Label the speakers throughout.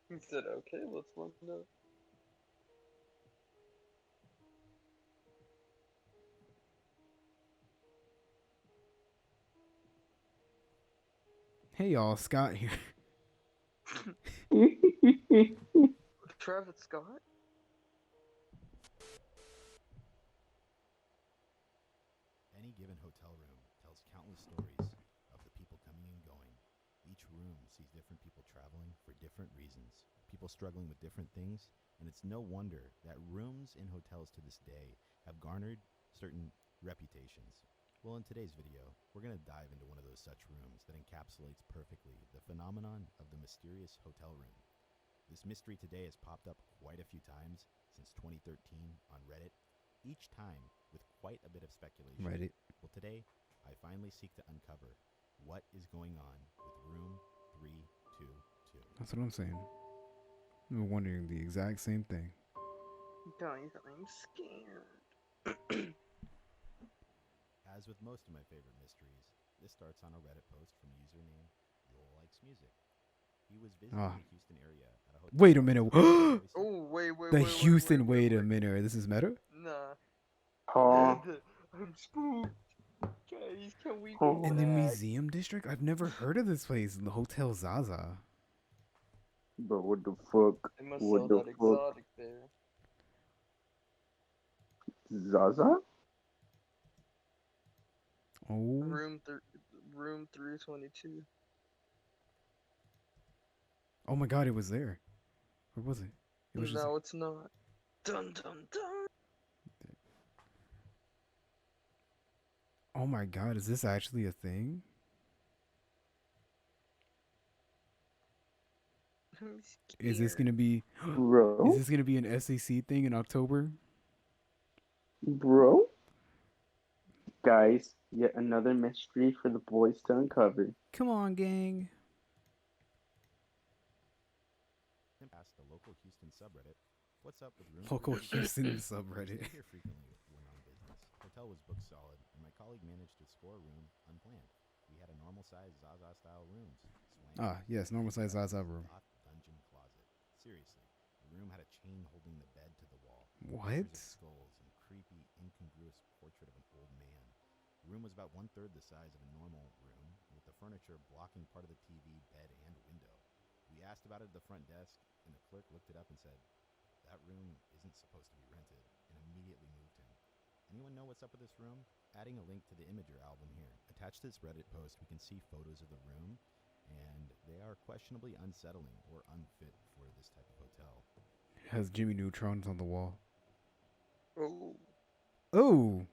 Speaker 1: He said, okay, let's look it up.
Speaker 2: Hey y'all, Scott here.
Speaker 1: Travis Scott?
Speaker 3: Any given hotel room tells countless stories of the people coming and going. Each room sees different people traveling for different reasons, people struggling with different things, and it's no wonder that rooms in hotels to this day have garnered certain reputations. Well, in today's video, we're going to dive into one of those such rooms that encapsulates perfectly the phenomenon of the mysterious hotel room. This mystery today has popped up quite a few times since 2013 on Reddit, each time with quite a bit of speculation.
Speaker 2: Reddit.
Speaker 3: Well, today, I finally seek to uncover what is going on with room 322.
Speaker 2: That's what I'm saying. We were wondering the exact same thing.
Speaker 1: Guys, I'm scared.
Speaker 3: As with most of my favorite mysteries, this starts on a Reddit post from a user named Joel Likes Music. He was visiting
Speaker 2: Ah,
Speaker 3: the Houston area at a hotel
Speaker 2: wait a
Speaker 3: called
Speaker 2: minute.
Speaker 3: the
Speaker 1: Oh,
Speaker 2: The Houston. Wait a minute. This is meta.
Speaker 1: Nah.
Speaker 4: Huh?
Speaker 1: I'm spooked. Guys, can we go
Speaker 4: Huh?
Speaker 2: In the
Speaker 1: back?
Speaker 2: museum district, I've never heard of this place. The Hotel Zaza.
Speaker 4: Bro, what the fuck?
Speaker 1: They must
Speaker 4: What
Speaker 1: sell
Speaker 4: the
Speaker 1: that
Speaker 4: fuck?
Speaker 1: exotic there.
Speaker 4: Zaza?
Speaker 2: Oh,
Speaker 1: Room th room 322.
Speaker 2: oh my God! It was there. Where was it? It was just.
Speaker 1: No, it's not. Dun dun dun.
Speaker 2: Oh my God! Is this actually a thing?
Speaker 1: I'm
Speaker 2: Is this
Speaker 1: scared.
Speaker 2: gonna be? Is
Speaker 4: Bro?
Speaker 2: this gonna be an SEC thing in October?
Speaker 4: Bro? Guys, yet another mystery for the boys to uncover.
Speaker 2: Come on, gang.
Speaker 3: Past the local Houston subreddit. What's up with room
Speaker 2: Local
Speaker 3: 322?
Speaker 2: Houston
Speaker 3: I
Speaker 2: subreddit.
Speaker 3: stay here frequently when on business. Hotel was booked solid, and my colleague managed to score a room unplanned. We had a normal sized Zaza style rooms, swanky,
Speaker 2: Ah, yes, normal
Speaker 3: and
Speaker 2: size
Speaker 3: set up
Speaker 2: Zaza
Speaker 3: as a
Speaker 2: room.
Speaker 3: goth dungeon closet. Seriously, the room had a chain holding the bed to the wall, pictures of
Speaker 2: What?
Speaker 3: skulls, and a creepy, incongruous portrait of an old man. The room was about 1/3 the size of a normal room, with the furniture blocking part of the TV, bed, and window. We asked about it at the front desk, and the clerk looked it up and said, "That room isn't supposed to be rented," and immediately moved him. Anyone know what's up with this room? Adding a link to the Imager album here. Attached to this Reddit post, we can see photos of the room, and they are questionably unsettling or unfit for this type of hotel.
Speaker 2: Has Jimmy Neutrons on the wall.
Speaker 1: Oh.
Speaker 2: Oh,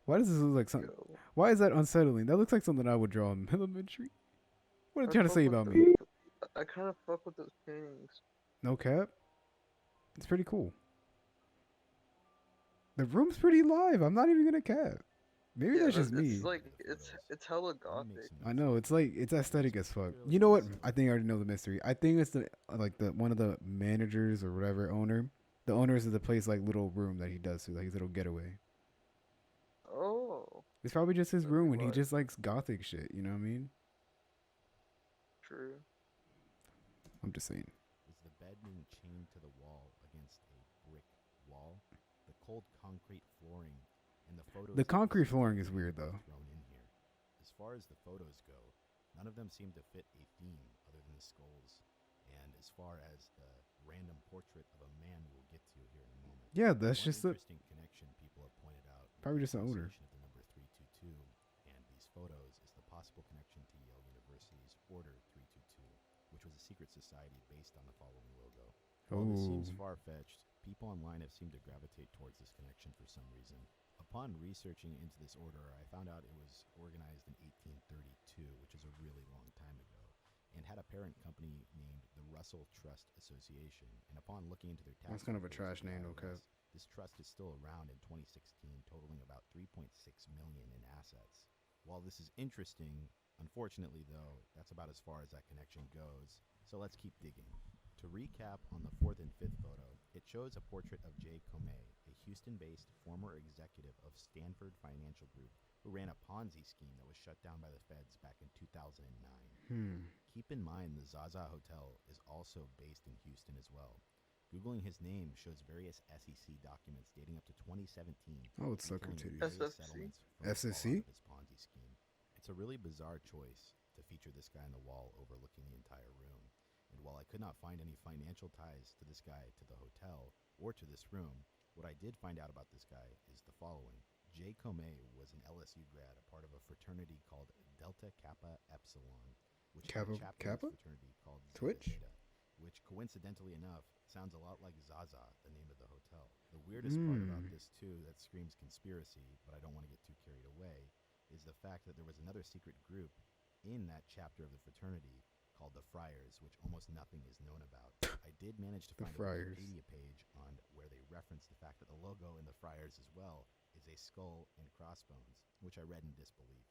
Speaker 2: why does this look like something?
Speaker 1: Yo.
Speaker 2: Why is that unsettling? That looks like something I would draw in elementary. What are you
Speaker 1: I
Speaker 2: trying to
Speaker 1: fuck
Speaker 2: say
Speaker 1: with
Speaker 2: about
Speaker 1: the.
Speaker 2: me?
Speaker 1: I kind of fuck with those paintings.
Speaker 2: No cap. It's pretty cool. The room's pretty live. I'm not even gonna cap. Maybe
Speaker 1: Yeah,
Speaker 2: that's just
Speaker 1: it's
Speaker 2: me.
Speaker 1: like
Speaker 3: The
Speaker 1: it's
Speaker 3: photos.
Speaker 1: it's hella
Speaker 3: Let me make
Speaker 1: gothic.
Speaker 3: some
Speaker 2: I
Speaker 3: notes
Speaker 2: know
Speaker 3: here.
Speaker 2: it's like it's aesthetic as fuck.
Speaker 3: Particularly
Speaker 2: You know what?
Speaker 3: unsettling.
Speaker 2: I think I already know the mystery. I think it's the like the one of the managers or whatever owner. The owners of the place like little room that he does to like his little getaway.
Speaker 1: Oh,
Speaker 2: It's probably just his
Speaker 1: that'd be
Speaker 2: room and he
Speaker 1: live.
Speaker 2: just likes gothic shit. You know what I mean?
Speaker 1: True.
Speaker 2: I'm just saying.
Speaker 3: Is the bed being chained to the wall against a brick wall? The cold concrete flooring and the
Speaker 2: The
Speaker 3: photos of the
Speaker 2: concrete flooring is
Speaker 3: CCTV
Speaker 2: weird
Speaker 3: are both
Speaker 2: though.
Speaker 3: thrown in here. As far as the photos go, none of them seem to fit a theme other than the skulls. And as far as the random portrait of a man we will get to here in a moment,
Speaker 2: Yeah, that's
Speaker 3: one
Speaker 2: just the
Speaker 3: interesting connection people have pointed out with
Speaker 2: probably
Speaker 3: the
Speaker 2: just the owner.
Speaker 3: association of the number 322 and these photos is the possible connection to Yale University's Order 322, which was a secret society based on the following logo. While this
Speaker 2: Oh,
Speaker 3: seems far-fetched, people online have seemed to gravitate towards this connection for some reason. Upon researching into this order, I found out it was organized in 1832, which is a really long time ago, and had a parent company named the Russell Trust Association. And upon looking into their
Speaker 2: that's
Speaker 3: tax
Speaker 2: kind of a
Speaker 3: records with
Speaker 2: trash
Speaker 3: the
Speaker 2: name, no cap.
Speaker 3: IRS, this trust is still around in 2016, totaling about 3.6 million in assets. While this is interesting, unfortunately though, that's about as far as that connection goes. So let's keep digging. To recap on the fourth and fifth photo, it shows a portrait of Jay Comey, a Houston-based former executive of Stanford Financial Group who ran a Ponzi scheme that was shut down by the feds back in 2009.
Speaker 2: Hmm.
Speaker 3: Keep in mind the Zaza Hotel is also based in Houston as well. Googling his name shows various SEC documents dating up to 2017
Speaker 2: I would suck her
Speaker 3: detailing the
Speaker 2: titties.
Speaker 3: various
Speaker 1: SFC.
Speaker 3: settlements from the fallout
Speaker 2: SSC?
Speaker 3: of his Ponzi scheme. It's a really bizarre choice to feature this guy on the wall overlooking the entire room. And while I could not find any financial ties to this guy, to the hotel, or to this room, what I did find out about this guy is the following. Jay Comey was an LSU grad, a part of a fraternity called Delta Kappa Epsilon, which had a
Speaker 2: Kappa?
Speaker 3: chapter in its
Speaker 2: Kappa?
Speaker 3: fraternity called Zeta
Speaker 2: Twitch?
Speaker 3: Theta, which coincidentally enough sounds a lot like Zaza, the name of the hotel. The weirdest part about
Speaker 2: Mm.
Speaker 3: this, too, that screams conspiracy, but I don't want to get too carried away, is the fact that there was another secret group in that chapter of the fraternity called the Friars, which almost nothing is known about. I did manage to
Speaker 2: The
Speaker 3: find a
Speaker 2: Friars.
Speaker 3: Wikipedia page on where they reference the fact that the logo in the Friars as well is a skull and crossbones, which I read in disbelief.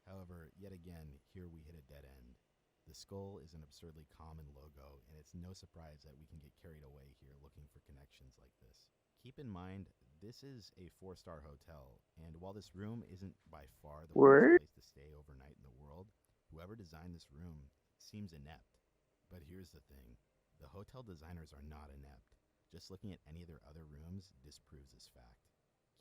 Speaker 3: However, yet again, here we hit a dead end. The skull is an absurdly common logo, and it's no surprise that we can get carried away here looking for connections like this. Keep in mind, this is a 4-star hotel, and while this room isn't by far the worst
Speaker 4: Word?
Speaker 3: place to stay overnight in the world, whoever designed this room seems inept. But here's the thing. The hotel designers are not inept. Just looking at any of their other rooms disproves this fact.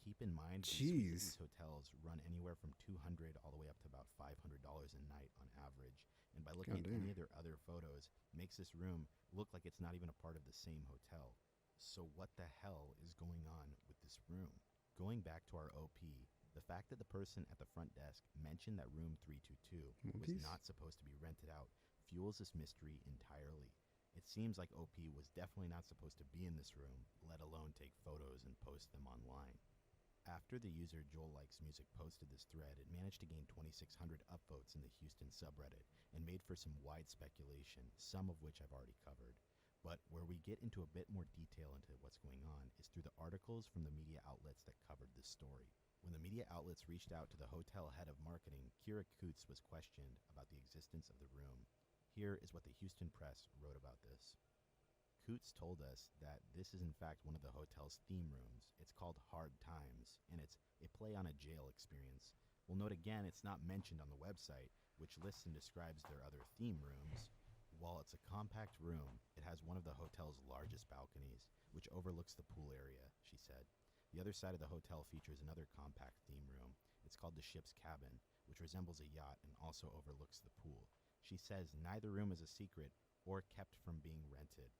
Speaker 3: Keep in mind, these suites at
Speaker 2: Jeez.
Speaker 3: these hotels run anywhere from $200 all the way up to about $500 a night on average. And by looking at
Speaker 2: Goddamn.
Speaker 3: any of their other photos, makes this room look like it's not even a part of the same hotel. So what the hell is going on with this room? Going back to our OP, the fact that the person at the front desk mentioned that room 322
Speaker 2: One
Speaker 3: was
Speaker 2: Piece?
Speaker 3: not supposed to be rented out fuels this mystery entirely. It seems like OP was definitely not supposed to be in this room, let alone take photos and post them online. After the user Joel Likes Music posted this thread, it managed to gain 2,600 upvotes in the Houston subreddit and made for some wide speculation, some of which I've already covered. But where we get into a bit more detail into what's going on is through the articles from the media outlets that covered this story. When the media outlets reached out to the hotel head of marketing, Kira Coots was questioned about the existence of the room. Here is what the Houston Press wrote about this. Coots told us that this is in fact one of the hotel's theme rooms. It's called Hard Times, and it's a play on a jail experience. We'll note again it's not mentioned on the website, which lists and describes their other theme rooms. While it's a compact room, it has one of the hotel's largest balconies, which overlooks the pool area, she said. The other side of the hotel features another compact theme room. It's called the Ship's Cabin, which resembles a yacht and also overlooks the pool. She says neither room is a secret or kept from being rented.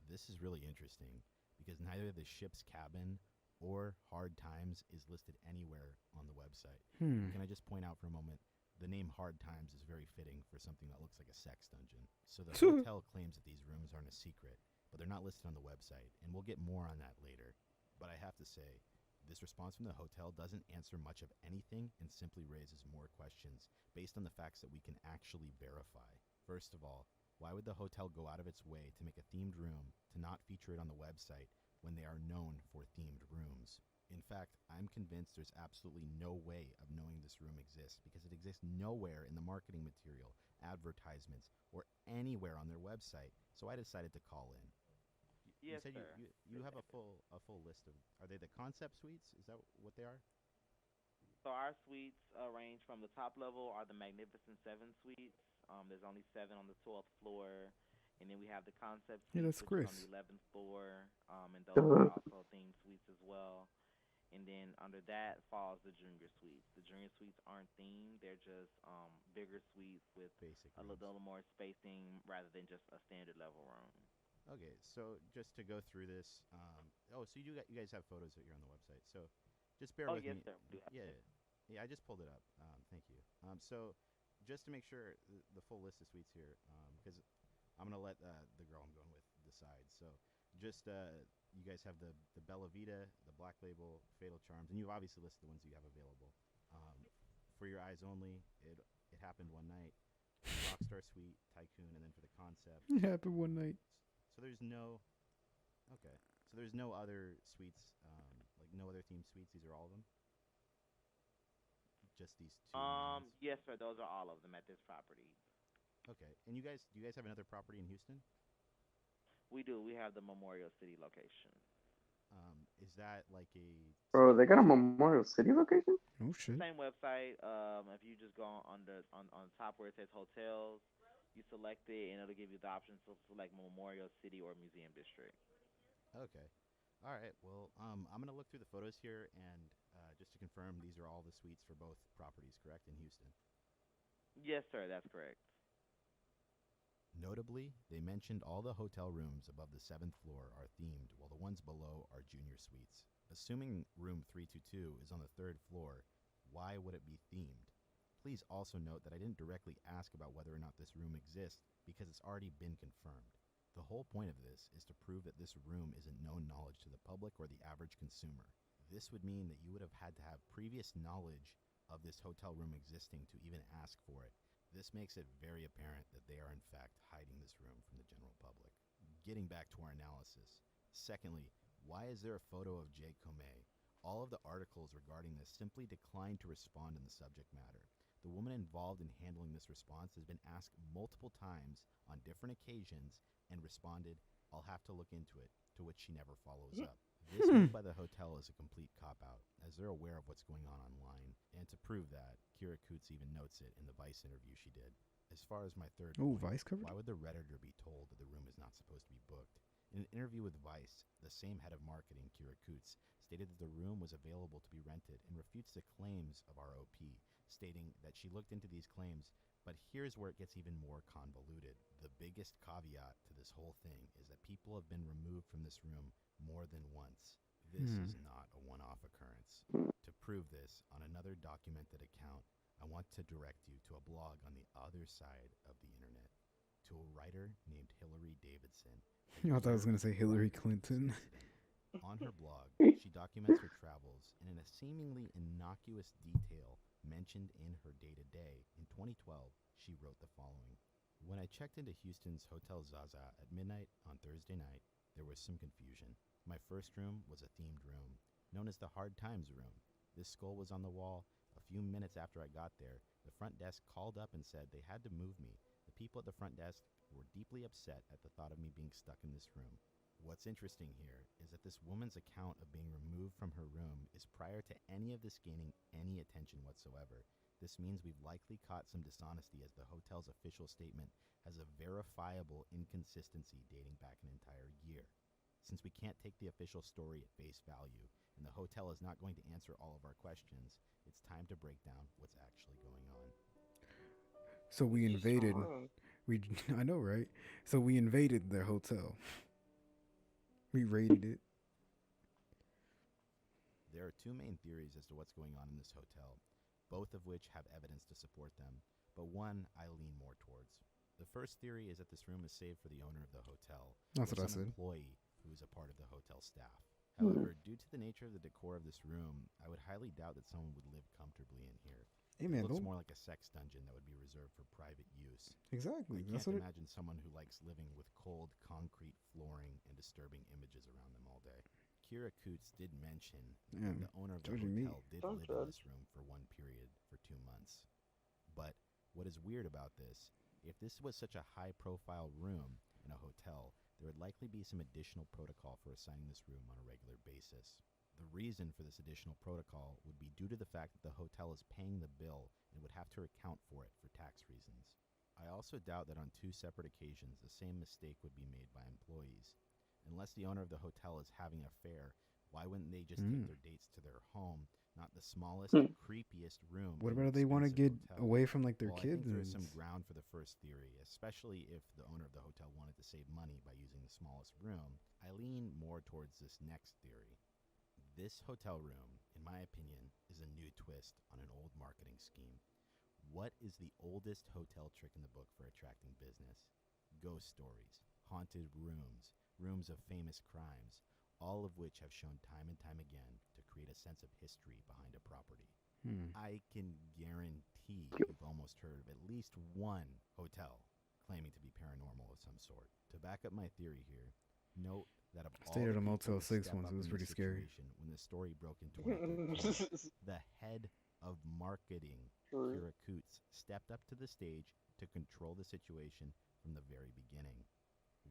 Speaker 3: This is really interesting because neither the Ship's Cabin or Hard Times is listed anywhere on the website. Can I just point out for a moment, the name Hard Times is very fitting for something that looks like a sex dungeon. So the hotel claims that these rooms aren't a secret, but they're not listed on the website, and we'll get more on that later. But I have to say, this response from the hotel doesn't answer much of anything and simply raises more questions based on the facts that we can actually verify. First of all, why would the hotel go out of its way to make a themed room to not feature it on the website when they are known for themed rooms? In fact, I'm convinced there's absolutely no way of knowing this room exists because it exists nowhere in the marketing material, advertisements, or anywhere on their website. So I decided to call in. You
Speaker 1: Yes,
Speaker 3: said
Speaker 1: sir.
Speaker 3: you have a full list of, are they the concept suites? Is that what they are?
Speaker 1: So our suites range from the top level are the Magnificent Seven suites. There's only seven on the 12th floor, and then we have the Concept
Speaker 2: Yeah,
Speaker 1: suites,
Speaker 2: that's
Speaker 1: which is on the
Speaker 2: Chris.
Speaker 1: 11th floor, and those are also themed suites as well. And then under that falls the Junior suites. The Junior suites aren't themed; they're just bigger suites with
Speaker 3: Basic
Speaker 1: a
Speaker 3: rooms.
Speaker 1: little more spacing rather than just a standard level room.
Speaker 3: Okay, so just to go through this, oh, so you guys have photos that you're on the website. So just bear
Speaker 1: Oh
Speaker 3: with
Speaker 1: yes,
Speaker 3: me.
Speaker 1: sir. We do have
Speaker 3: Yeah,
Speaker 1: that.
Speaker 3: yeah, I just pulled it up. Thank you. So just to make sure the full list of suites here, because I'm gonna let the girl I'm going with decide. So just you guys have the Bella Vita, the Black Label, Fatal Charms, and you've obviously listed the ones you have available. Um, for your eyes only, it happened one night. Rockstar Suite, Tycoon, and then for the concept.
Speaker 2: It happened one night.
Speaker 3: So there's no okay. So there's no other suites, like no other themed suites. These are all of them. Just these two main ones.
Speaker 1: Yes, sir. Those are all of them at this property.
Speaker 3: Okay. And do you guys have another property in Houston?
Speaker 1: We do. We have the Memorial City location.
Speaker 3: Is that like a
Speaker 4: Bro,
Speaker 3: same
Speaker 4: they got a
Speaker 3: website?
Speaker 4: Memorial City location?
Speaker 2: Oh shit.
Speaker 1: Same website. If you just go on the on top where it says hotels, You select it, and it'll give you the option to select Memorial City or Museum District.
Speaker 3: Okay. All right. Well, I'm gonna look through the photos here, and just to confirm, these are all the suites for both properties, correct, in Houston.
Speaker 1: Yes, sir, that's correct.
Speaker 3: Notably, they mentioned all the hotel rooms above the 7th floor are themed, while the ones below are junior suites. Assuming room 322 is on the 3rd floor, why would it be themed? Please also note that I didn't directly ask about whether or not this room exists because it's already been confirmed. The whole point of this is to prove that this room isn't known knowledge to the public or the average consumer. This would mean that you would have had to have previous knowledge of this hotel room existing to even ask for it. This makes it very apparent that they are in fact hiding this room from the general public. Getting back to our analysis. Secondly, why is there a photo of Jay Comey? All of the articles regarding this simply decline to respond in the subject matter. The woman involved in handling this response has been asked multiple times on different occasions and responded, "I'll have to look into it," to which she never follows up. This move by the hotel is a complete cop-out, as they're aware of what's going on online. And to prove that, Kira Coots even notes it in the Vice interview she did. As far as my third
Speaker 2: Oh,
Speaker 3: point,
Speaker 2: Vice covered
Speaker 3: why
Speaker 2: it?
Speaker 3: would the Redditor be told that the room is not supposed to be booked? In an interview with Vice, the same head of marketing, Kira Coots, stated that the room was available to be rented and refutes the claims of ROP, stating that she looked into these claims, but here's where it gets even more convoluted. The biggest caveat to this whole thing is that people have been removed from this room more than once. This is not a one-off occurrence. To prove this, on another documented account, I want to direct you to a blog on the other side of the internet, to a writer named Hillary Davidson.
Speaker 2: I thought I was going to say Hillary Clinton.
Speaker 3: On her blog, she documents her travels and in a seemingly innocuous detail mentioned in her day-to-day. In 2012, she wrote the following. When I checked into Houston's Hotel Zaza at midnight on Thursday night, there was some confusion. My first room was a themed room, known as the Hard Times Room. This skull was on the wall. A few minutes after I got there, the front desk called up and said they had to move me. The people at the front desk were deeply upset at the thought of me being stuck in this room. What's interesting here is that this woman's account of being removed from her room is prior to any of this gaining any attention whatsoever. This means we've likely caught some dishonesty, as the hotel's official statement has a verifiable inconsistency dating back an entire year. Since we can't take the official story at face value, and the hotel is not going to answer all of our questions, it's time to break down what's actually going on.
Speaker 2: So we invaded. We I know, right? So we invaded their hotel. We raided it.
Speaker 3: There are two main theories as to what's going on in this hotel, both of which have evidence to support them, but one I lean more towards. The first theory is that this room is saved for the owner of the hotel,
Speaker 2: That's
Speaker 3: or
Speaker 2: what I
Speaker 3: some
Speaker 2: said.
Speaker 3: employee who is a part of the hotel staff. However, due to the nature of the decor of this room, I would highly doubt that someone would live comfortably in here.
Speaker 2: Hey
Speaker 3: It
Speaker 2: man,
Speaker 3: looks
Speaker 2: don't
Speaker 3: more like a sex dungeon that would be reserved for private use.
Speaker 2: exactly.
Speaker 3: I
Speaker 2: That's
Speaker 3: can't
Speaker 2: what it.
Speaker 3: imagine someone who likes living with cold concrete flooring and disturbing images around them all day. Kira Coots did mention that
Speaker 2: Damn,
Speaker 3: the owner of the
Speaker 2: judging me.
Speaker 3: hotel did
Speaker 4: Don't
Speaker 3: live in
Speaker 4: judge.
Speaker 3: this room for one period for 2 months. But what is weird about this, if this was such a high-profile room in a hotel, there would likely be some additional protocol for assigning this room on a regular basis. The reason for this additional protocol would be due to the fact that the hotel is paying the bill and would have to account for it for tax reasons. I also doubt that on 2 separate occasions the same mistake would be made by employees. Unless the owner of the hotel is having an affair, why wouldn't they just take their dates to their home, not the smallest, creepiest room?
Speaker 2: What
Speaker 3: in an
Speaker 2: about if they want to
Speaker 3: expensive
Speaker 2: get
Speaker 3: hotel?
Speaker 2: away from like their
Speaker 3: Well, I
Speaker 2: kids?
Speaker 3: think there is
Speaker 2: And
Speaker 3: some ground for the first theory, especially if the owner of the hotel wanted to save money by using the smallest room. I lean more towards this next theory. This hotel room, in my opinion, is a new twist on an old marketing scheme. What is the oldest hotel trick in the book for attracting business? Ghost stories, haunted rooms, rooms of famous crimes, all of which have shown time and time again to create a sense of history behind a property. I can guarantee you've almost heard of at least one hotel claiming to be paranormal of some sort. To back up my theory here, note that of all
Speaker 2: stayed
Speaker 3: the
Speaker 2: at a
Speaker 3: people
Speaker 2: Motel
Speaker 3: to
Speaker 2: 6
Speaker 3: step
Speaker 2: once.
Speaker 3: up
Speaker 2: It was
Speaker 3: in
Speaker 2: pretty
Speaker 3: this
Speaker 2: scary.
Speaker 3: situation when the story broke in 2013, the head of marketing, Kira Coots, stepped up to the stage to control the situation from the very beginning.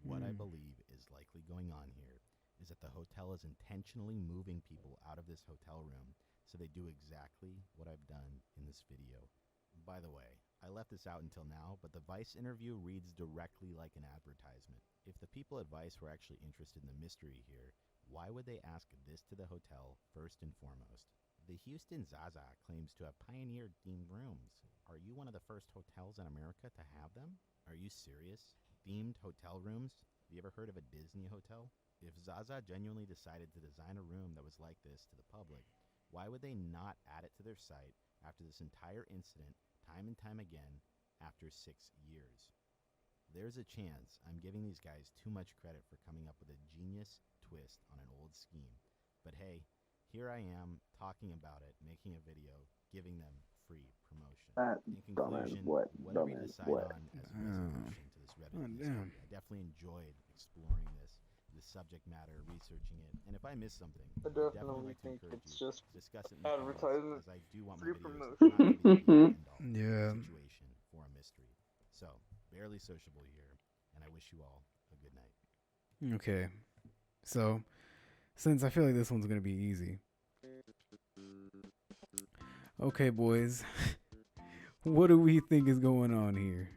Speaker 3: What I believe is likely going on here is that the hotel is intentionally moving people out of this hotel room so they do exactly what I've done in this video. By the way, I left this out until now, but the Vice interview reads directly like an advertisement. If the people at Vice were actually interested in the mystery here, why would they ask this to the hotel first and foremost? The Houston Zaza claims to have pioneered themed rooms. Are you one of the first hotels in America to have them? Are you serious? Themed hotel rooms? Have you ever heard of a Disney hotel? If Zaza genuinely decided to design a room that was like this to the public, why would they not add it to their site after this entire incident, time and time again, after 6 years? There's a chance I'm giving these guys too much credit for coming up with a genius twist on an old scheme. But hey, here I am talking about it, making a video, giving them free promotion. In conclusion, whatever you decide on as a resolution to this Reddit mystery, I definitely enjoyed exploring this subject matter, researching it, and if I miss something,
Speaker 5: I definitely
Speaker 3: like to
Speaker 5: think
Speaker 3: encourage
Speaker 5: it's
Speaker 3: you
Speaker 5: just
Speaker 3: to discuss it in the comments,
Speaker 5: advertisement,
Speaker 3: as I do want my
Speaker 5: free
Speaker 3: videos
Speaker 5: promotion.
Speaker 3: not to be the be-all, end-all
Speaker 2: Yeah.
Speaker 3: situation for a mystery. So, barely sociable here, and I wish you all a good night.
Speaker 2: Okay. So, since I feel like this one's going to be easy. Okay, boys. What do we think is going on here?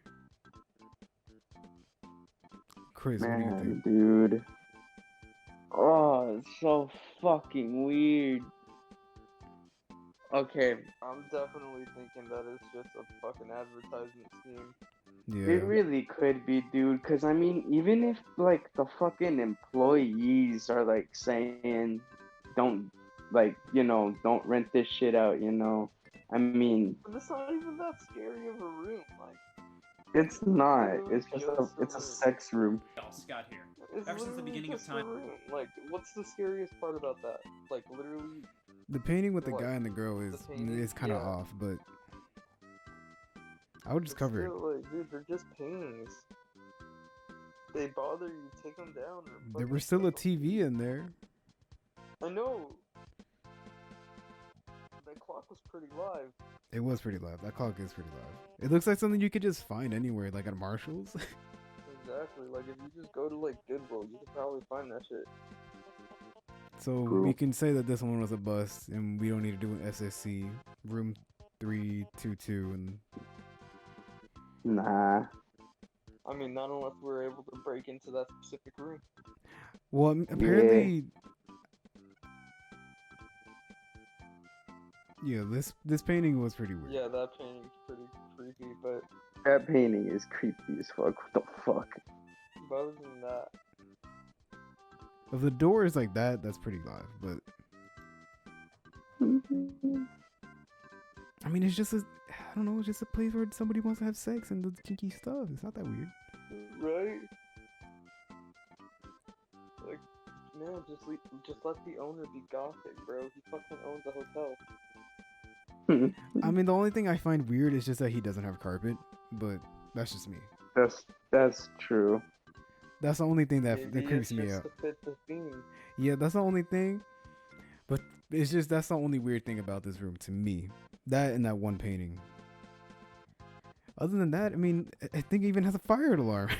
Speaker 2: Chris, what do you think?
Speaker 4: Dude. Oh, it's so fucking weird. Okay.
Speaker 5: I'm definitely thinking that it's just a fucking advertisement scheme.
Speaker 2: Yeah.
Speaker 4: It really could be, dude. Because, I mean, even if, like, the fucking employees are, like, saying, don't, like, don't rent this shit out, I mean...
Speaker 5: But it's not even that scary of a room, like...
Speaker 4: It's not.
Speaker 5: Literally
Speaker 4: It's just
Speaker 5: just
Speaker 4: it's a
Speaker 5: room.
Speaker 4: sex room.
Speaker 6: else got here.
Speaker 5: It's
Speaker 6: Ever since the
Speaker 5: literally
Speaker 6: beginning of
Speaker 5: just a
Speaker 6: time.
Speaker 5: room. Like, what's the scariest part about that? Like, literally...
Speaker 2: The painting with the
Speaker 5: What?
Speaker 2: guy and the girl is
Speaker 5: The painting?
Speaker 2: kind of
Speaker 5: Yeah.
Speaker 2: off, but I would just
Speaker 5: It's
Speaker 2: cover it.
Speaker 5: still, like, dude, they're just paintings. They bother you, take them down. Or
Speaker 2: There
Speaker 5: fucking
Speaker 2: was still a
Speaker 5: take 'em.
Speaker 2: TV in there.
Speaker 5: I know. That clock was pretty live.
Speaker 2: It was pretty loud. That clock is pretty loud. It looks like something you could just find anywhere, like at Marshall's.
Speaker 5: Exactly. Like, if you just go to, like, Goodwill, you could probably find that shit.
Speaker 2: So
Speaker 4: True.
Speaker 2: we can say that this one was a bust, and we don't need to do an SSC. Room 322, and
Speaker 4: Nah.
Speaker 5: I mean, not unless we're able to break into that specific room.
Speaker 2: well, apparently, yeah, this painting was pretty weird.
Speaker 5: Yeah, that painting's pretty creepy, but
Speaker 4: That painting is creepy as fuck. What the fuck?
Speaker 5: other than that,
Speaker 2: If the door is like that, that's pretty live. But I mean, it's just I don't know, it's just a place where somebody wants to have sex and does kinky stuff. It's not that weird.
Speaker 5: right? Like, man, just let the owner be gothic, bro. He fucking owns a hotel.
Speaker 2: I mean, the only thing I find weird is just that he doesn't have carpet, but that's just me.
Speaker 4: That's true.
Speaker 2: That's the only thing that
Speaker 5: Maybe
Speaker 2: creeps
Speaker 5: it's
Speaker 2: me
Speaker 5: just
Speaker 2: out.
Speaker 5: to fit the theme.
Speaker 2: Yeah, that's the only thing. But it's just that's the only weird thing about this room to me. That and that one painting. Other than that, I mean, I think it even has a fire alarm.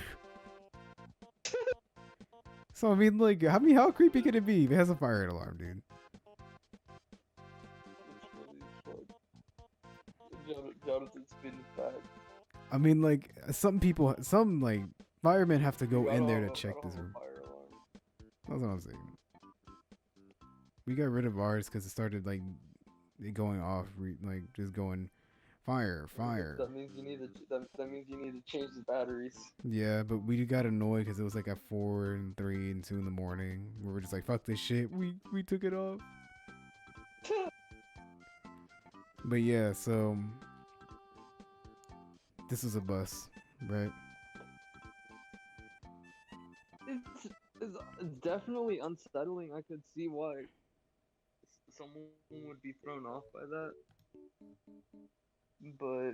Speaker 2: So I mean, like, how creepy could it be if it has a fire alarm, dude?
Speaker 5: It's really fuck. Jonathan's spinning back.
Speaker 2: I mean, like, some like firemen have to go
Speaker 5: I
Speaker 2: in
Speaker 5: don't
Speaker 2: there to
Speaker 5: have a- I
Speaker 2: check
Speaker 5: don't
Speaker 2: this
Speaker 5: have a
Speaker 2: room.
Speaker 5: fire alarm.
Speaker 2: That's what I'm saying. We got rid of ours because it started like it going off, like just going fire.
Speaker 5: That means you need to. That means you need to change the batteries.
Speaker 2: Yeah, but we got annoyed because it was like at 4 and 3 and 2 in the morning. We were just like, fuck this shit. We took it off. But yeah, so this is a bus, right?
Speaker 5: It's definitely unsettling. I could see why someone would be thrown off by that, but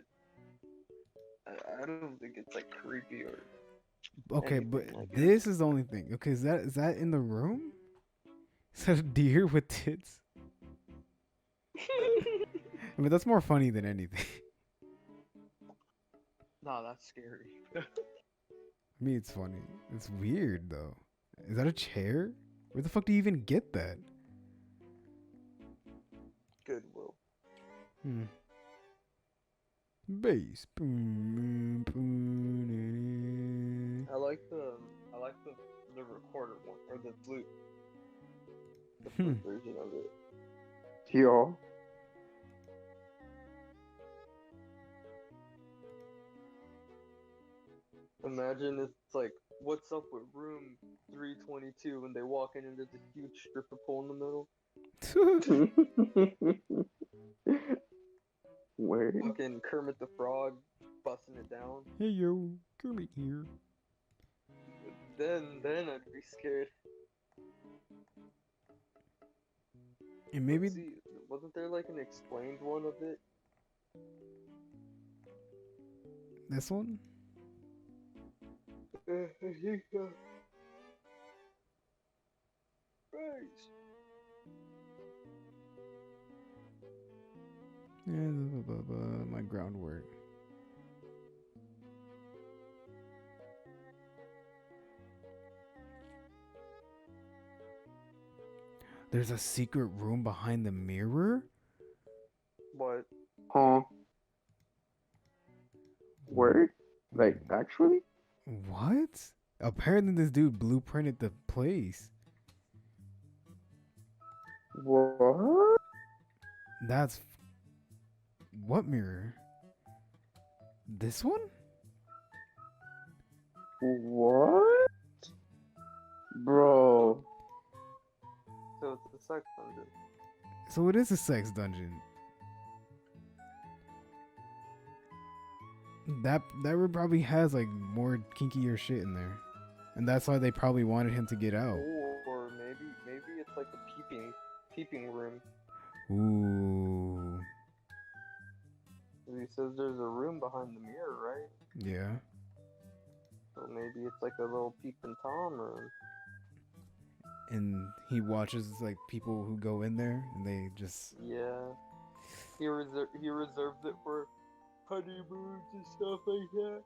Speaker 5: I don't think it's like creepy or.
Speaker 2: Okay,
Speaker 5: anything
Speaker 2: but
Speaker 5: like it.
Speaker 2: this is the only thing. Okay, is that in the room? Is that a deer with tits? I mean, that's more funny than anything.
Speaker 5: Nah, that's scary.
Speaker 2: I mean, it's funny. It's weird though. Is that a chair? Where the fuck do you even get that?
Speaker 5: Goodwill.
Speaker 2: Hmm. Bass.
Speaker 5: I like the recorder one or the flute version of it.
Speaker 4: Yo.
Speaker 5: Imagine it's like, what's up with room 322 when they walk in and there's a huge stripper pole in the middle?
Speaker 4: Word.
Speaker 5: Fucking Kermit the Frog busting it down.
Speaker 2: Hey yo, Kermit here.
Speaker 5: Then I'd be scared.
Speaker 2: And maybe
Speaker 5: Let's see, wasn't there like an explained one of it?
Speaker 2: this one?
Speaker 5: I think so. Right.
Speaker 2: Yeah, my groundwork. There's a secret room behind the mirror?
Speaker 5: What?
Speaker 4: Huh? Word? Like, actually?
Speaker 2: What? Apparently this dude blueprinted the place.
Speaker 4: What?
Speaker 2: That's... What mirror? This one?
Speaker 4: What? Bro.
Speaker 5: So it's a sex dungeon.
Speaker 2: So it is a sex dungeon. That room probably has like more kinkier shit in there. And that's why they probably wanted him to get out.
Speaker 5: Or maybe it's like a peeping room.
Speaker 2: Ooh.
Speaker 5: He says there's a room behind the mirror, right?
Speaker 2: Yeah.
Speaker 5: So maybe it's like a little peeping Tom room.
Speaker 2: And he watches like people who go in there and they just...
Speaker 5: Yeah. He reserves it for honeymoons and stuff like that.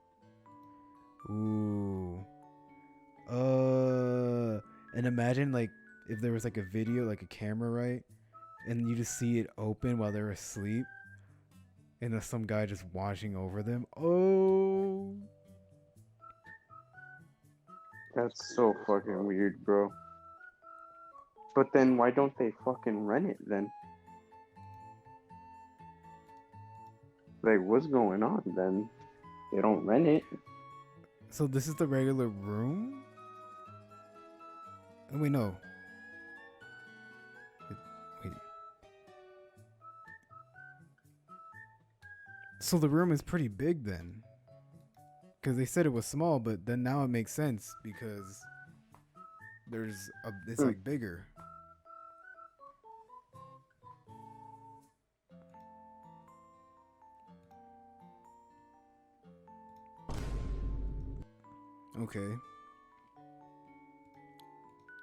Speaker 2: Ooh. And imagine like if there was like a video, like a camera, right? And you just see it open while they're asleep. And there's some guy just watching over them. Oh.
Speaker 4: That's so fucking weird, bro. But then why don't they fucking rent it then? Like, what's going on then? They don't rent it.
Speaker 2: So this is the regular room? Oh, wait, no. Wait. So the room is pretty big then. Because they said it was small, but then now it makes sense because it's like bigger. Okay.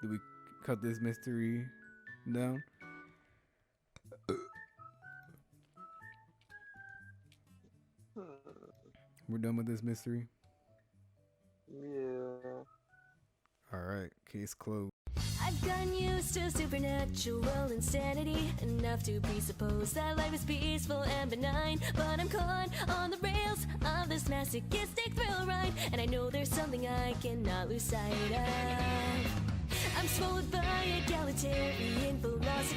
Speaker 2: Did we cut this mystery down? We're done with this mystery?
Speaker 5: Yeah.
Speaker 2: Alright, case closed.
Speaker 6: I've gotten used to supernatural insanity, enough to presuppose that life is peaceful and benign. But I'm caught on the rails of this masochistic thrill ride, and I know there's something I cannot lose sight of. I'm swallowed by egalitarian philosophy.